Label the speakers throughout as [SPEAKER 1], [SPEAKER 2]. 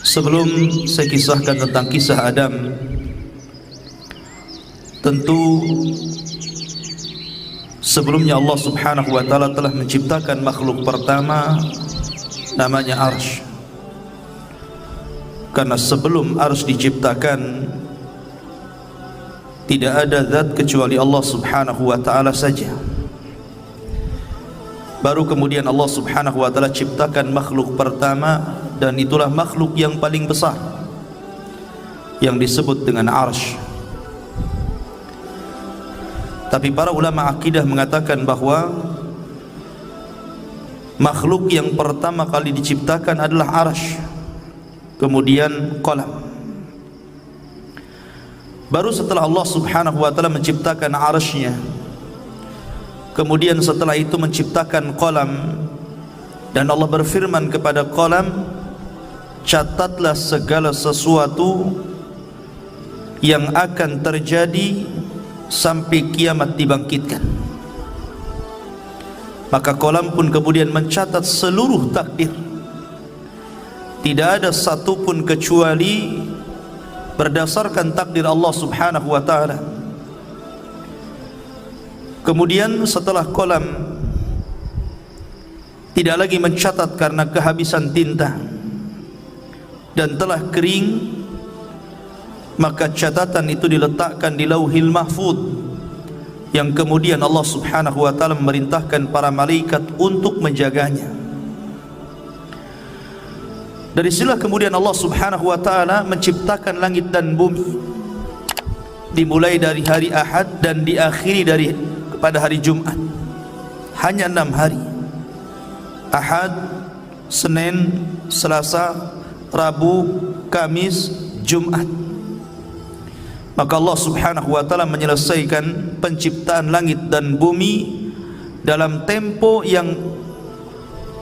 [SPEAKER 1] Sebelum saya kisahkan tentang kisah Adam, tentu sebelumnya Allah Subhanahu wa taala telah menciptakan makhluk pertama namanya Arsy. Karena sebelum Arsy diciptakan tidak ada zat kecuali Allah Subhanahu wa taala saja. Baru kemudian Allah Subhanahu wa taala ciptakan makhluk pertama, dan itulah makhluk yang paling besar yang disebut dengan Arsy. Tapi para ulama akidah mengatakan bahwa makhluk yang pertama kali diciptakan adalah Arsy, kemudian qalam. Baru setelah Allah Subhanahu wa taala menciptakan Arsy-nya, kemudian setelah itu menciptakan qalam, dan Allah berfirman kepada qalam, catatlah segala sesuatu yang akan terjadi sampai kiamat dibangkitkan. Maka qalam pun kemudian mencatat seluruh takdir. Tidak ada satupun kecuali berdasarkan takdir Allah Subhanahu wa taala. Kemudian setelah qalam tidak lagi mencatat karena kehabisan tinta dan telah kering, maka catatan itu diletakkan di Lauhil Mahfuz, yang kemudian Allah Subhanahu wa taala memerintahkan para malaikat untuk menjaganya. Dari sinilah kemudian Allah Subhanahu wa taala menciptakan langit dan bumi, dimulai dari hari Ahad dan diakhiri pada hari Jumat. Hanya 6 hari: Ahad, Senin, Selasa, Rabu, Kamis, Jumat. Maka Allah Subhanahu wa taala menyelesaikan penciptaan langit dan bumi dalam tempo yang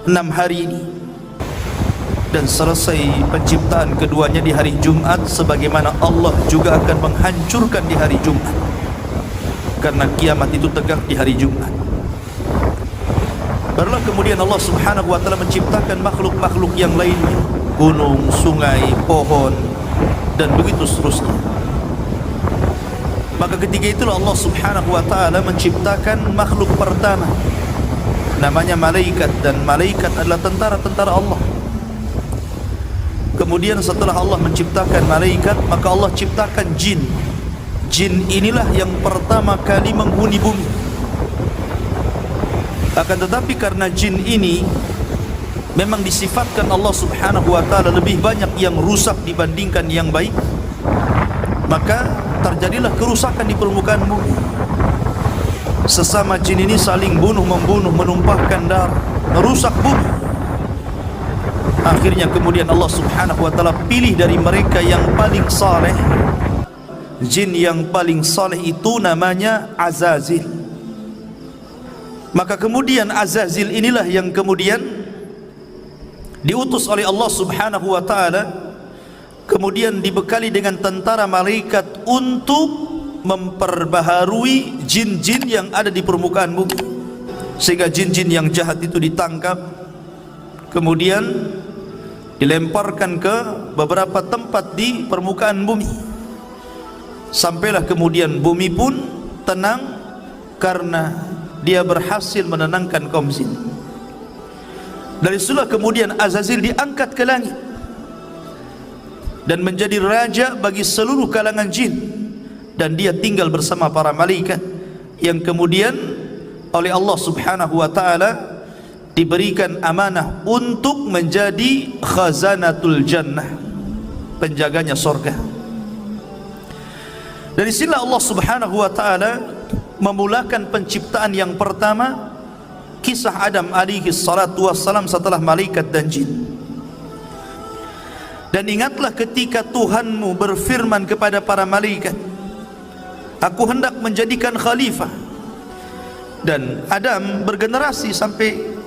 [SPEAKER 1] 6 hari ini, dan selesai penciptaan keduanya di hari Jumat, sebagaimana Allah juga akan menghancurkan di hari Jumat, karena kiamat itu tegak di hari Jumat. Barulah kemudian Allah Subhanahu wa taala menciptakan makhluk-makhluk yang lainnya, gunung, sungai, pohon, dan begitu seterusnya. Maka ketika itulah Allah Subhanahu wa taala menciptakan makhluk pertama, namanya malaikat, dan malaikat adalah tentara-tentara Allah. Kemudian setelah Allah menciptakan malaikat, maka Allah ciptakan jin. Jin inilah yang pertama kali menghuni bumi. Akan tetapi karena jin ini memang disifatkan Allah Subhanahu wa taala lebih banyak yang rusak dibandingkan yang baik, maka terjadilah kerusakan di permukaan bumi. Sesama jin ini saling bunuh-membunuh, menumpahkan darah, merusak bumi. Akhirnya kemudian Allah Subhanahu wa taala pilih dari mereka yang paling saleh. Jin yang paling saleh itu namanya Azazil. Maka kemudian Azazil inilah yang kemudian diutus oleh Allah Subhanahu wa taala, kemudian dibekali dengan tentara malaikat untuk memperbaharui jin-jin yang ada di permukaan bumi, sehingga jin-jin yang jahat itu ditangkap, kemudian dilemparkan ke beberapa tempat di permukaan bumi. Sampailah kemudian bumi pun tenang karena dia berhasil menenangkan kaum jin. Dari situlah kemudian Azazil diangkat ke langit dan menjadi raja bagi seluruh kalangan jin, dan dia tinggal bersama para malaikat yang kemudian oleh Allah Subhanahu wa taala diberikan amanah untuk menjadi khazanatul jannah, penjaganya surga. Dari sinilah Allah Subhanahu wa taala memulakan penciptaan yang pertama, kisah Adam alaihi salatu wassalam setelah malaikat dan jin. Dan ingatlah ketika Tuhanmu berfirman kepada para malaikat, aku hendak menjadikan khalifah. Dan Adam bergenerasi sampai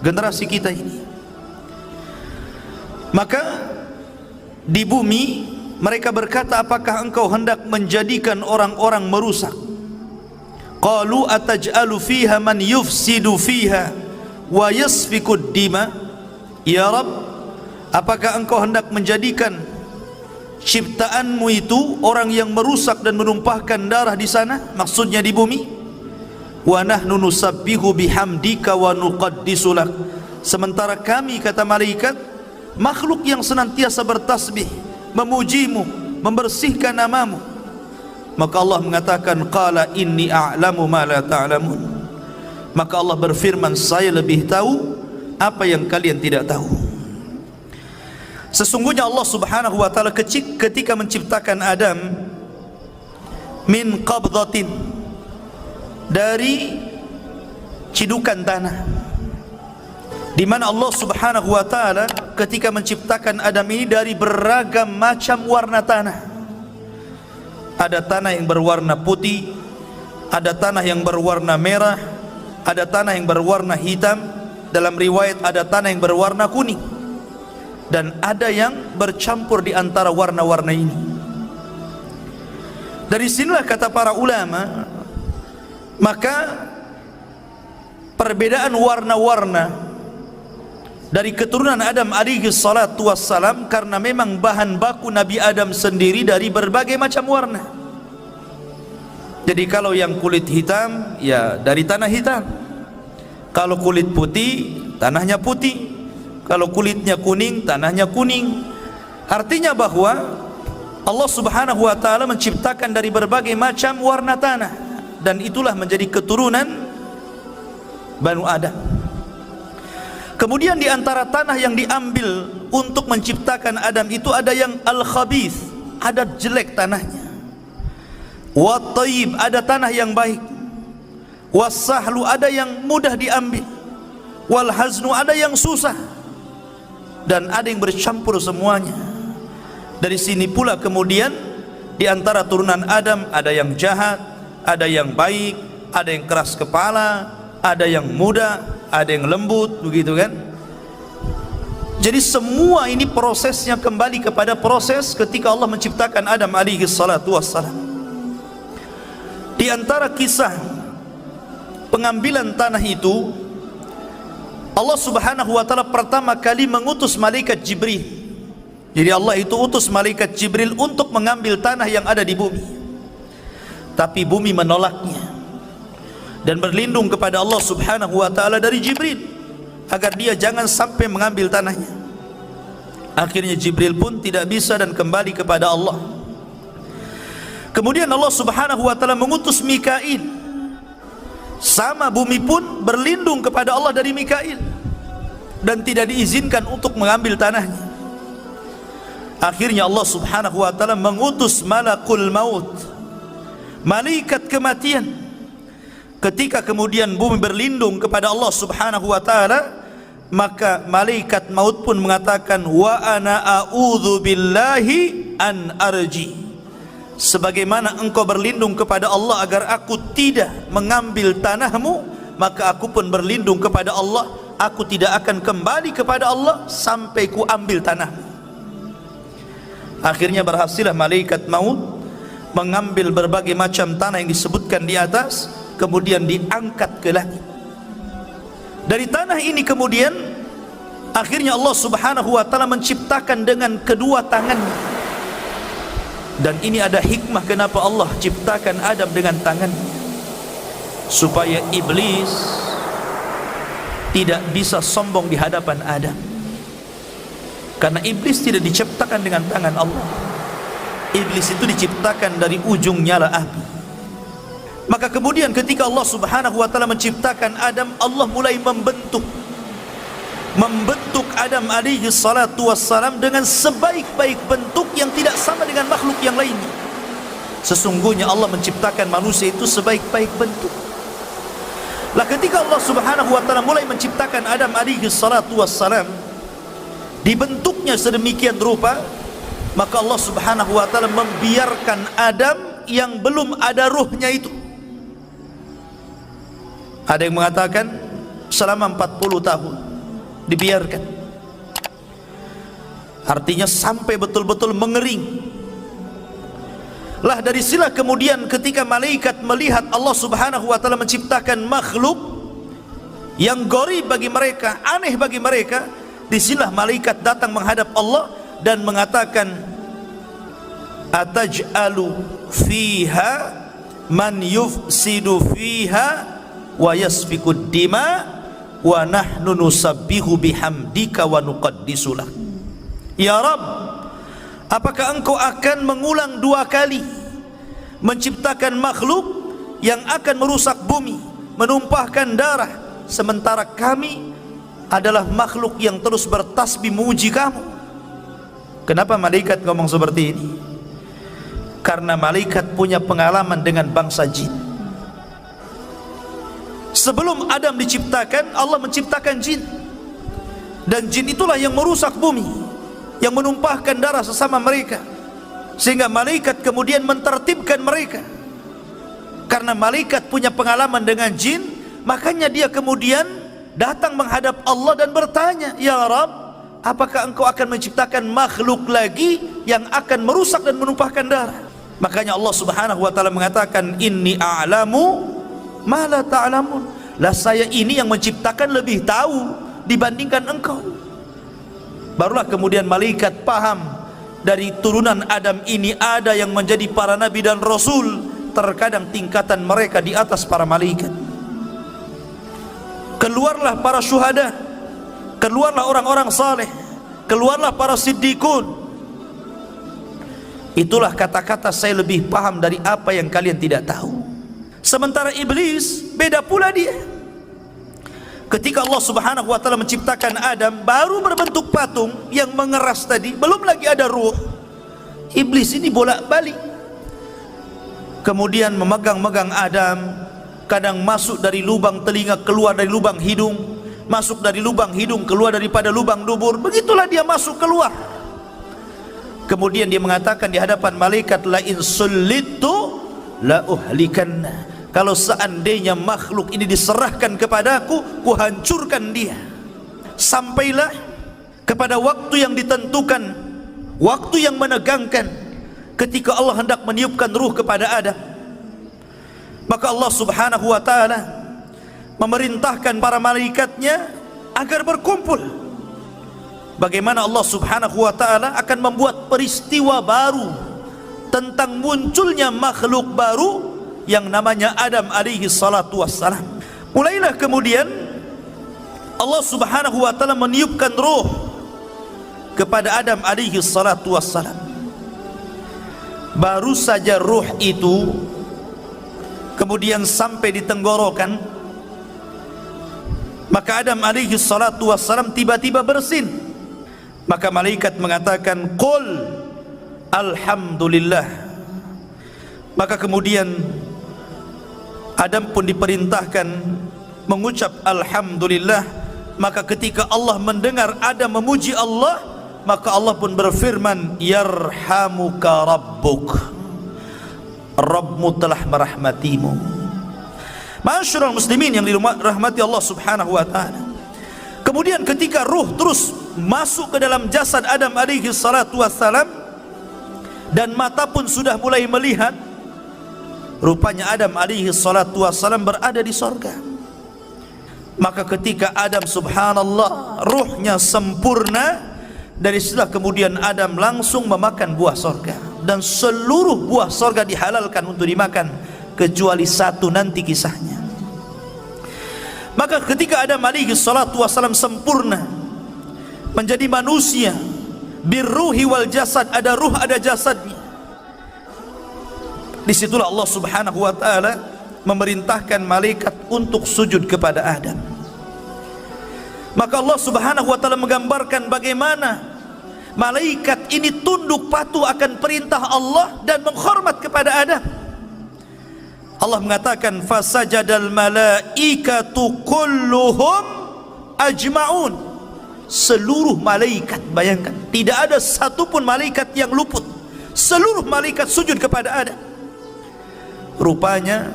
[SPEAKER 1] generasi kita ini. Maka di bumi mereka berkata, apakah engkau hendak menjadikan orang-orang merusak? qalu ataj'alu fiha man yufsidu fiha wa yasfikud dima. Ya Rabb, apakah engkau hendak menjadikan ciptaanmu itu orang yang merusak dan menumpahkan darah di sana, maksudnya di bumi? Wa nahnu nusabbihu bihamdika wa nuqaddisu lak, sementara kami, kata malaikat, makhluk yang senantiasa bertasbih, memujimu, membersihkan namamu. Maka Allah mengatakan, qala inni a'lamu ma la ta'lamun. Maka Allah berfirman, saya lebih tahu apa yang kalian tidak tahu. Sesungguhnya Allah Subhanahu wa taala ketika menciptakan Adam min qabdatin, dari cidukan tanah, di mana Allah Subhanahu wa taala ketika menciptakan Adam ini dari beragam macam warna tanah. Ada tanah yang berwarna putih, ada tanah yang berwarna merah, ada tanah yang berwarna hitam, dalam riwayat ada tanah yang berwarna kuning, dan ada yang bercampur di antara warna-warna ini. Dari sinilah kata para ulama, maka perbedaan warna-warna dari keturunan Adam alaihi salatu wassalam karena memang bahan baku Nabi Adam sendiri dari berbagai macam warna. Jadi kalau yang kulit hitam, ya dari tanah hitam. Kalau kulit putih, tanahnya putih. Kalau kulitnya kuning, tanahnya kuning. Artinya bahwa Allah Subhanahu wa taala menciptakan dari berbagai macam warna tanah, dan itulah menjadi keturunan Banu Adam. Kemudian di antara tanah yang diambil untuk menciptakan Adam itu ada yang al-khabith, ada jelek tanahnya. Wa tayyib, ada tanah yang baik. Was-sahlu, ada yang mudah diambil. Wal haznu, ada yang susah. Dan ada yang bercampur semuanya. Dari sini pula kemudian di antara turunan Adam ada yang jahat, ada yang baik, ada yang keras kepala, ada yang muda, ada yang lembut, begitu kan? Jadi semua ini prosesnya kembali kepada proses ketika Allah menciptakan Adam alaihi salatu wassalam. Di antara kisah pengambilan tanah itu, Allah Subhanahu wa taala pertama kali mengutus malaikat Jibril. Jadi Allah itu utus malaikat Jibril untuk mengambil tanah yang ada di bumi. Tapi bumi menolaknya dan berlindung kepada Allah Subhanahu wa taala dari Jibril agar dia jangan sampai mengambil tanahnya. Akhirnya Jibril pun tidak bisa dan kembali kepada Allah. Kemudian Allah Subhanahu wa taala mengutus Mikail. Sama bumi pun berlindung kepada Allah dari Mikail dan tidak diizinkan untuk mengambil tanahnya. Akhirnya Allah Subhanahu wa taala mengutus malakul maut, malaikat kematian. Ketika kemudian bumi berlindung kepada Allah Subhanahu wa taala, maka malaikat maut pun mengatakan, wa ana a'udzu billahi an arji. Sebagaimana engkau berlindung kepada Allah agar aku tidak mengambil tanahmu, maka aku pun berlindung kepada Allah, aku tidak akan kembali kepada Allah sampai ku ambil tanahmu. Akhirnya berhasillah malaikat maut mengambil berbagai macam tanah yang disebutkan di atas, kemudian diangkat ke langit. Dari tanah ini kemudian akhirnya Allah Subhanahu wa taala menciptakan dengan kedua tangannya. Dan ini ada hikmah kenapa Allah ciptakan Adam dengan tangannya, supaya iblis tidak bisa sombong di hadapan Adam. Karena iblis tidak diciptakan dengan tangan Allah. Iblis itu diciptakan dari ujung nyala api. Maka kemudian ketika Allah Subhanahu wa taala menciptakan Adam, Allah mulai membentuk Adam alaihi salatu wassalam dengan sebaik-baik bentuk yang tidak sama dengan makhluk yang lainnya. Sesungguhnya Allah menciptakan manusia itu sebaik-baik bentuk. Lah ketika Allah Subhanahu wa taala mulai menciptakan Adam alaihi salatu wassalam, dibentuknya sedemikian rupa, maka Allah Subhanahu wa taala membiarkan Adam yang belum ada ruhnya itu. Ada yang mengatakan selama 40 tahun dibiarkan, artinya sampai betul-betul mengering. Lah dari sila kemudian ketika malaikat melihat Allah subhanahu wa ta'ala menciptakan makhluk yang gharib bagi mereka, aneh bagi mereka, di sila malaikat datang menghadap Allah dan mengatakan, ataj'alu fiha man yufsidu fiha wa yasfikud dima wa nahnu nusabbihu bihamdika wa nuqaddisulah. Ya Rabb, apakah engkau akan mengulang 2 kali menciptakan makhluk yang akan merusak bumi, menumpahkan darah, sementara kami adalah makhluk yang terus bertasbih memuji kamu? Kenapa malaikat ngomong seperti ini? Karena malaikat punya pengalaman dengan bangsa jin. Sebelum Adam diciptakan, Allah menciptakan jin, dan jin itulah yang merusak bumi, yang menumpahkan darah sesama mereka, sehingga malaikat kemudian mentertibkan mereka. Karena malaikat punya pengalaman dengan jin, makanya dia kemudian datang menghadap Allah dan bertanya, ya Rabb, apakah engkau akan menciptakan makhluk lagi yang akan merusak dan menumpahkan darah? Makanya Allah subhanahu wa ta'ala mengatakan, inni a'lamu ma la ta'lamun. Lah saya ini yang menciptakan lebih tahu dibandingkan engkau. Barulah kemudian malaikat paham, dari turunan Adam ini ada yang menjadi para nabi dan rasul. Terkadang tingkatan mereka di atas para malaikat. Keluarlah para syuhada, keluarlah orang-orang saleh, keluarlah para siddiqun. Itulah kata-kata saya lebih paham dari apa yang kalian tidak tahu. Sementara iblis beda pula dia. Ketika Allah subhanahu wa ta'ala menciptakan Adam, baru berbentuk patung yang mengeras tadi, belum lagi ada ruh. Iblis ini bolak-balik, kemudian memegang-megang Adam, kadang masuk dari lubang telinga, keluar dari lubang hidung, masuk dari lubang hidung, keluar daripada lubang dubur. Begitulah dia masuk keluar. Kemudian dia mengatakan di hadapan malaikat, la in sullitu la uhlikanna. Kalau seandainya makhluk ini diserahkan kepadaku, kuhancurkan dia. Sampailah kepada waktu yang ditentukan, waktu yang menegangkan, ketika Allah hendak meniupkan ruh kepada Adam. Maka Allah subhanahu wa ta'ala memerintahkan para malaikatnya agar berkumpul. Bagaimana Allah subhanahu wa ta'ala akan membuat peristiwa baru tentang munculnya makhluk baru yang namanya Adam alaihi salatu wassalam. Mulailah kemudian Allah subhanahu wa ta'ala meniupkan ruh kepada Adam alaihi salatu wassalam. Baru saja ruh itu kemudian sampai di tenggorokan, maka Adam alaihi salatu wassalam tiba-tiba bersin. Maka malaikat mengatakan, qul alhamdulillah. Maka kemudian Adam pun diperintahkan mengucap alhamdulillah. Maka ketika Allah mendengar Adam memuji Allah, maka Allah pun berfirman, yarhamuka rabbuk, Rabbmu telah merahmatimu. Ma'asyiral muslimin yang dirahmati Allah subhanahu wa ta'ala. Kemudian ketika ruh terus masuk ke dalam jasad Adam alaihi salatu wassalam, dan mata pun sudah mulai melihat, rupanya Adam alaihi salatu wassalam berada di sorga. Maka ketika Adam subhanallah ruhnya sempurna, dari setelah kemudian Adam langsung memakan buah sorga, dan seluruh buah sorga dihalalkan untuk dimakan kecuali satu, nanti kisahnya. Maka ketika Adam alaihi salatu wassalam sempurna menjadi manusia, birruhi wal jasad, ada ruh ada jasadnya, disitulah Allah subhanahu wa ta'ala memerintahkan malaikat untuk sujud kepada Adam. Maka Allah subhanahu wa ta'ala menggambarkan bagaimana malaikat ini tunduk patuh akan perintah Allah dan menghormat kepada Adam. Allah mengatakan, fasajadal malaikatu kulluhum ajma'un. Seluruh malaikat, bayangkan, tidak ada satupun malaikat yang luput. Seluruh malaikat sujud kepada Adam. Rupanya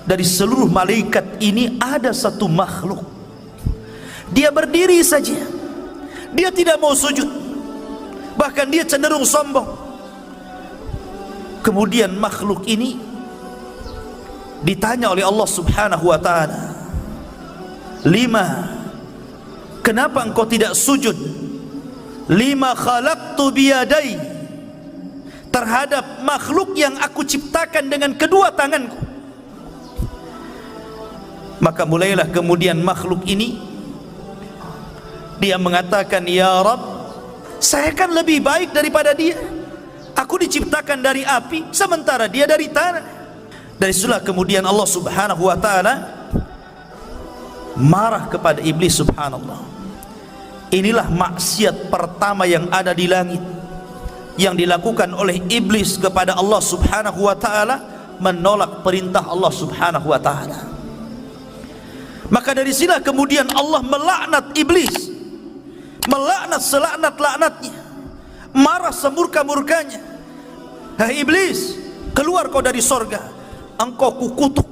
[SPEAKER 1] dari seluruh malaikat ini ada satu makhluk, dia berdiri saja, dia tidak mau sujud, bahkan dia cenderung sombong. Kemudian makhluk ini ditanya oleh Allah Subhanahu wa ta'ala, lima, kenapa engkau tidak sujud? Lima khalaqtu biyadai, terhadap makhluk yang aku ciptakan dengan kedua tanganku. Maka mulailah kemudian makhluk ini dia mengatakan, ya Rabb, saya kan lebih baik daripada dia. Aku diciptakan dari api, sementara dia dari tanah. Dari situlah kemudian Allah Subhanahu wa ta'ala marah kepada iblis. Subhanallah, inilah maksiat pertama yang ada di langit, yang dilakukan oleh iblis kepada Allah Subhanahu wa ta'ala, menolak perintah Allah Subhanahu wa ta'ala. Maka dari sinilah kemudian Allah melaknat iblis, melaknat selaknat-laknatnya, marah semurka-murkanya. Hai iblis, keluar kau dari sorga, engkau kukutuk.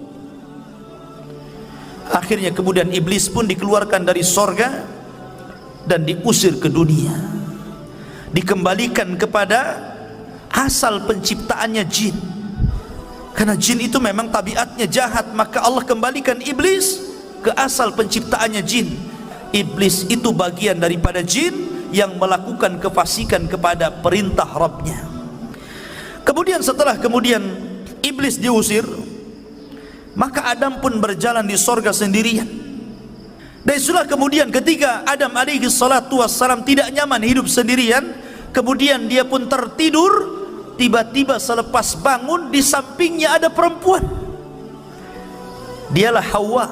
[SPEAKER 1] Akhirnya kemudian iblis pun dikeluarkan dari sorga dan diusir ke dunia, dikembalikan kepada asal penciptaannya, jin. Karena jin itu memang tabiatnya jahat, maka Allah kembalikan iblis ke asal penciptaannya, jin. Iblis itu bagian daripada jin yang melakukan kefasikan kepada perintah Rabbnya. Kemudian setelah kemudian iblis diusir, maka Adam pun berjalan di sorga sendirian. Dan itulah kemudian ketika Adam alaihi salatu wassalam tidak nyaman hidup sendirian, kemudian dia pun tertidur. Tiba-tiba selepas bangun, di sampingnya ada perempuan. Dialah Hawa,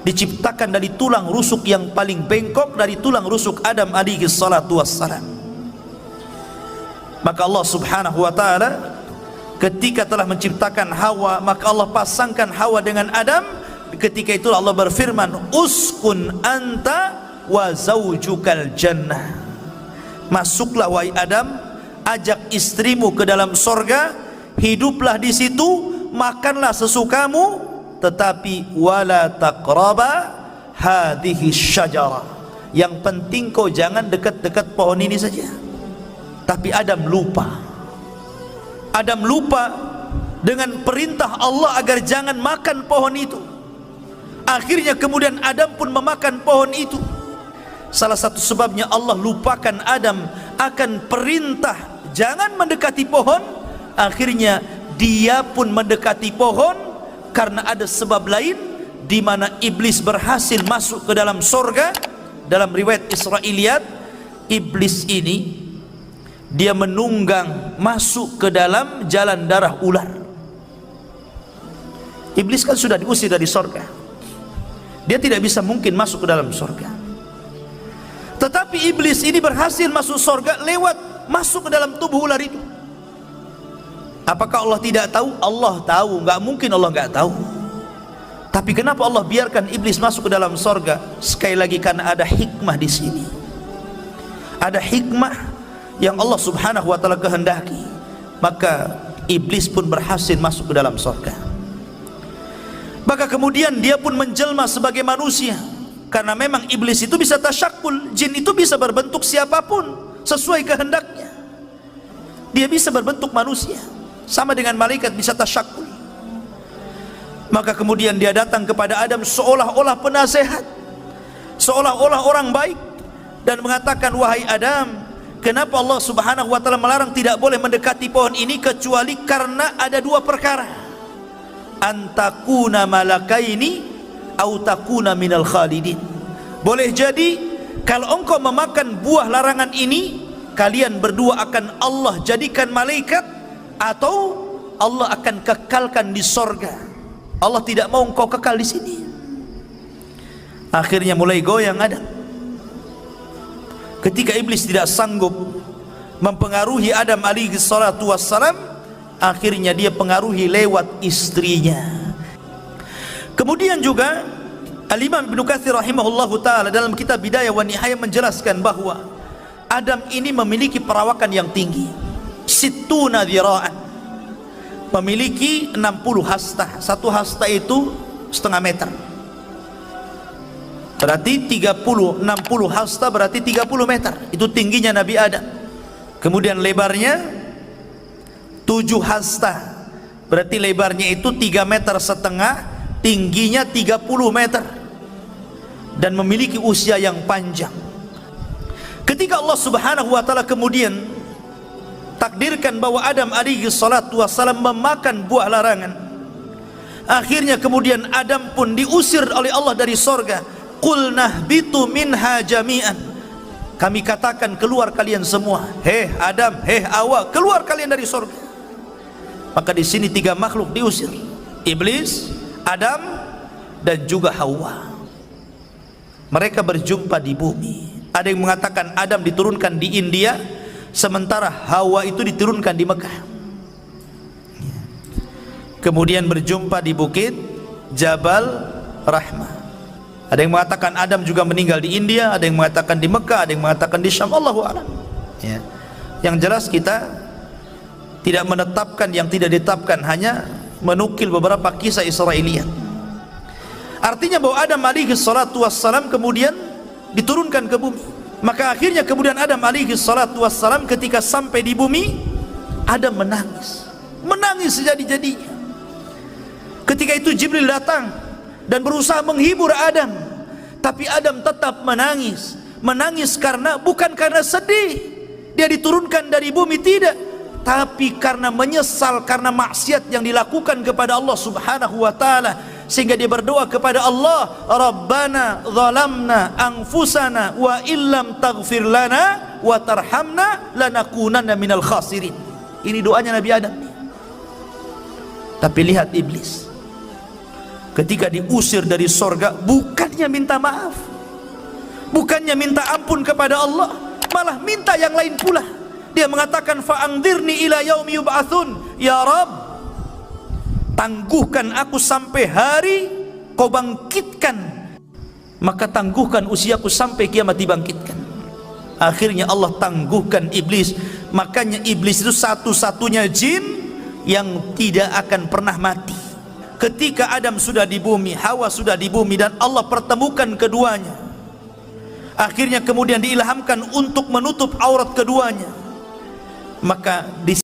[SPEAKER 1] diciptakan dari tulang rusuk yang paling bengkok dari tulang rusuk Adam alaihi salatu wassalam. Maka Allah Subhanahu wa ta'ala ketika telah menciptakan Hawa, maka Allah pasangkan Hawa dengan Adam. Ketika itu Allah berfirman, uskun anta wa zaujukal jannah, masuklah wahai Adam, ajak istrimu ke dalam sorga, hiduplah di situ, makanlah sesukamu, tetapi wala taqraba hadhihi syajara, yang penting kau jangan dekat-dekat pohon ini saja. Tapi Adam lupa. Adam lupa dengan perintah Allah agar jangan makan pohon itu. Akhirnya kemudian Adam pun memakan pohon itu. Salah satu sebabnya Allah lupakan Adam akan perintah jangan mendekati pohon. Akhirnya dia pun mendekati pohon karena ada sebab lain, di mana iblis berhasil masuk ke dalam sorga. Dalam riwayat Israiliyat, iblis ini dia menunggang masuk ke dalam jalan darah ular. Iblis kan sudah diusir dari sorga, dia tidak bisa mungkin masuk ke dalam sorga. Tetapi iblis ini berhasil masuk sorga lewat masuk ke dalam tubuh ular itu. Apakah Allah tidak tahu? Allah tahu, nggak mungkin Allah nggak tahu. Tapi kenapa Allah biarkan iblis masuk ke dalam sorga? Sekali lagi karena ada hikmah di sini. Ada hikmah yang Allah Subhanahu wa ta'ala kehendaki. Maka iblis pun berhasil masuk ke dalam sorga. Maka kemudian dia pun menjelma sebagai manusia, karena memang iblis itu bisa tasyakul, jin itu bisa berbentuk siapapun sesuai kehendaknya. Dia bisa berbentuk manusia, sama dengan malaikat bisa tasyakul. Maka kemudian dia datang kepada Adam seolah-olah penasehat, seolah-olah orang baik, dan mengatakan, wahai Adam, kenapa Allah Subhanahu wa ta'ala melarang tidak boleh mendekati pohon ini kecuali karena ada dua perkara. Antakuna malakaini au takuna minal khalidin. Boleh jadi kalau engkau memakan buah larangan ini, kalian berdua akan Allah jadikan malaikat, atau Allah akan kekalkan di sorga. Allah tidak mau engkau kekal di sini. Akhirnya mulai goyang Adam. Ketika iblis tidak sanggup mempengaruhi Adam alaihi salatu wassalam, akhirnya dia pengaruhi lewat istrinya. Kemudian juga Al-Imam Ibnu Katsir rahimahullahu ta'ala dalam kitab Bidayah wa Nihayah menjelaskan bahwa Adam ini memiliki perawakan yang tinggi, sittuna dhira'an, memiliki 60 hasta. Satu hasta itu setengah meter, berarti 60 hasta berarti 30 meter. Itu tingginya Nabi Adam. Kemudian lebarnya 7 hasta, berarti lebarnya itu 3,5 meter, tingginya 30 meter, dan memiliki usia yang panjang. Ketika Allah subhanahu wa ta'ala kemudian takdirkan bahwa Adam alaihi salatu wassalam memakan buah larangan, akhirnya kemudian Adam pun diusir oleh Allah dari sorga. Qulnah bitu minha jami'an, kami katakan keluar kalian semua, hei Adam, hei Hawa, keluar kalian dari sorga. Maka di sini 3 makhluk diusir, iblis, Adam, dan juga Hawa. Mereka berjumpa di bumi. Ada yang mengatakan Adam diturunkan di India, sementara Hawa itu diturunkan di Mekah. Kemudian berjumpa di bukit Jabal Rahmah. Ada yang mengatakan Adam juga meninggal di India, ada yang mengatakan di Mekah, ada yang mengatakan di Syam, Allahu a'lam. Ya. Yang jelas kita tidak menetapkan yang tidak ditetapkan, hanya menukil beberapa kisah Israiliyat. Artinya bahwa Adam alaihi salatu wassalam kemudian diturunkan ke bumi. Maka akhirnya kemudian Adam alaihi salatu wassalam ketika sampai di bumi, Adam menangis, menangis sejadi-jadinya. Ketika itu Jibril datang dan berusaha menghibur Adam, tapi Adam tetap menangis. Menangis karena, bukan karena sedih dia diturunkan dari bumi, tidak, tapi karena menyesal karena maksiat yang dilakukan kepada Allah subhanahu wa ta'ala. Sehingga dia berdoa kepada Allah, Rabbana zalamna anfusana wa illam taghfir lana wa tarhamna lanakunanna minal khasirin. Ini doanya Nabi Adam. Tapi lihat iblis, ketika diusir dari sorga, bukannya minta maaf, bukannya minta ampun kepada Allah, malah minta yang lain pula. Dia mengatakan, fa'angdirni ila yaumi yub'atsun, ya Rabb, tangguhkan aku sampai hari kau bangkitkan, maka tangguhkan usiaku sampai kiamat dibangkitkan. Akhirnya Allah tangguhkan iblis. Makanya iblis itu satu-satunya jin yang tidak akan pernah mati. Ketika Adam sudah di bumi, Hawa sudah di bumi, dan Allah pertemukan keduanya, akhirnya kemudian diilhamkan untuk menutup aurat keduanya, maka di